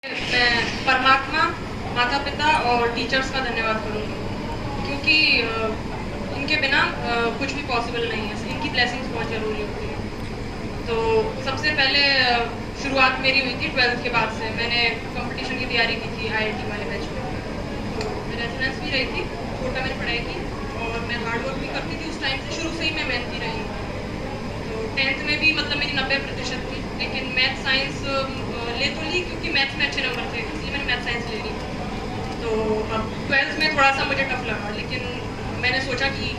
मैं परमात्मा, माता पिता और टीचर्स का धन्यवाद करूँगी, क्योंकि इनके बिना कुछ भी पॉसिबल नहीं है। इनकी ब्लेसिंग्स बहुत ज़रूरी होती है। तो सबसे पहले शुरुआत मेरी हुई थी 12th के बाद से। मैंने कंपटीशन की तैयारी की थी IIT वाले बैच में। तो मैं रेफरेंस भी रही थी, कोटा में पढ़ाई की, और मैं हार्ड वर्क भी करती थी। उस टाइम से शुरू से ही मैं मेहनती रही हूँ। तो 10th में भी मतलब मेरी 90% थी, लेकिन मैथ साइंस ले तो ली, क्योंकि मैथ्स में अच्छे नंबर थे, इसलिए मैंने मैथ साइंस ले ली। तो अब 12th में थोड़ा सा मुझे टफ लगा, लेकिन मैंने सोचा कि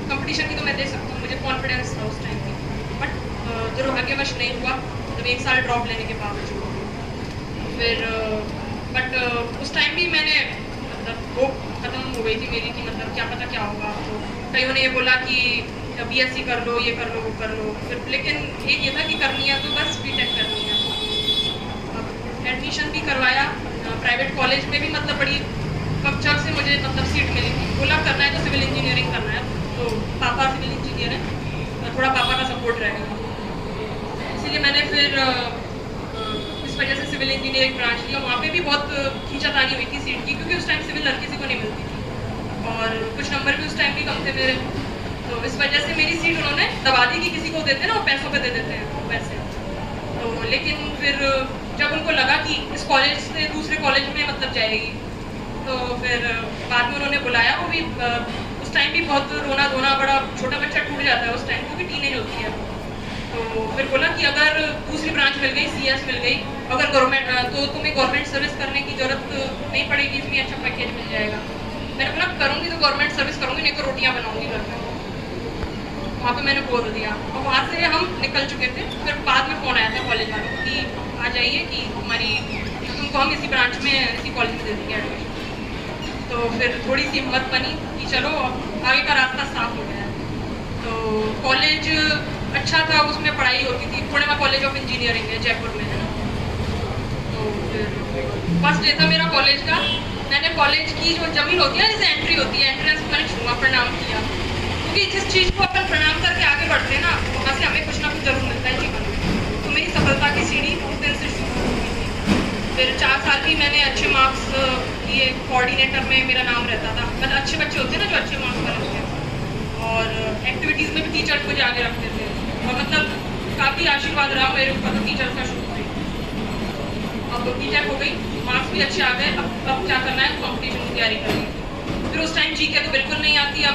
कंपटीशन की तो मैं दे सकती हूँ, मुझे कॉन्फिडेंस था उस टाइम पे। बट दुर्भाग्यवश नहीं हुआ, मतलब 1 साल ड्रॉप लेने के बावजूद। फिर बट उस टाइम भी मैंने मतलब वो ख़त्म हो गई थी मेरी कि मतलब क्या पता क्या होगा। तो कईयों ने ये बोला कि BSc कर लो, ये कर लो, वो कर लो। फिर लेकिन एक ये था कि करनी है तो बस BTech करनी है। अब एडमिशन भी करवाया प्राइवेट कॉलेज में भी, मतलब बड़ी कच्चा से मुझे मतलब सीट मिली थी। बोला करना है तो सिविल इंजीनियरिंग करना है, तो पापा सिविल इंजीनियर हैं, थोड़ा पापा का सपोर्ट रहेगा, इसीलिए मैंने फिर इस वजह से सिविल इंजीनियरिंग ब्रांच लिया। वहाँ पे भी बहुत खींचातानी हुई थी सीट की, क्योंकि उस टाइम सिविल हर किसी को नहीं मिलती थी, और कुछ नंबर भी उस टाइम भी कम थे मेरे। तो इस वजह से मेरी सीट उन्होंने दबा दी कि किसी को देते हैं ना, वो पैसों पे दे देते हैं पैसे। तो लेकिन फिर जब उनको लगा कि इस कॉलेज से दूसरे कॉलेज में मतलब जाएगी, तो फिर बाद में उन्होंने बुलाया। वो भी उस टाइम भी बहुत रोना धोना, बड़ा छोटा बच्चा टूट जाता है उस टाइम, क्योंकि टीनेज होती है। तो फिर बोला कि अगर दूसरी ब्रांच मिल गई, CS मिल गई, अगर गवर्नमेंट, तो तुम्हें गवर्नमेंट सर्विस करने की जरूरत नहीं पड़ेगी, इसमें अच्छा पैकेज मिल जाएगा। मैंने बोला करूँगी तो गवर्नमेंट सर्विस करूँगी, नहीं तो रोटियाँ बनाऊँगी घर में। वहाँ पे मैंने बोल दिया, और वहाँ से हम निकल चुके थे। फिर बाद में फ़ोन आया था कॉलेज वालों को कि आ जाइए, कि तुमको हम इसी ब्रांच में, इसी कॉलेज में दे देंगे एडमिशन। तो फिर थोड़ी सी हिम्मत बनी कि चलो अब आगे का रास्ता साफ हो गया है। तो कॉलेज अच्छा था, उसमें पढ़ाई होती थी। पूर्णिमा कॉलेज ऑफ इंजीनियरिंग है, जयपुर में है ना। तो फिर फर्स्ट डे था मेरा कॉलेज का। मैंने कॉलेज की जो जमीन होती है, जैसे एंट्री होती है, एंट्रेंस को मैंने छुआ, प्रणाम किया, क्योंकि जिस चीज़ को अपन प्रणाम करके आगे बढ़ते हैं ना, वहाँ से हमें कुछ ना कुछ जरूर मिलता है जीवन में। तो मेरी सफलता की सीढ़ी उस दिन से शुरू हुई थी। फिर 4 साल भी मैंने अच्छे मार्क्स लिए। कोऑर्डिनेटर में मेरा नाम रहता था, मतलब अच्छे बच्चे होते हैं ना जो अच्छे मार्क्स वाले होते हैं, और एक्टिविटीज़ में भी टीचर्स मुझे आगे रखते थे, और मतलब काफ़ी आशीर्वाद रहा मेरे ऊपर तो टीचर्स का शुरू से। अब BTech हो गई, मार्क्स भी अच्छे आ गए। अब क्या करना है, कॉम्पिटिशन की तैयारी करनी। फिर उस टाइम GK तो बिल्कुल नहीं आती। अब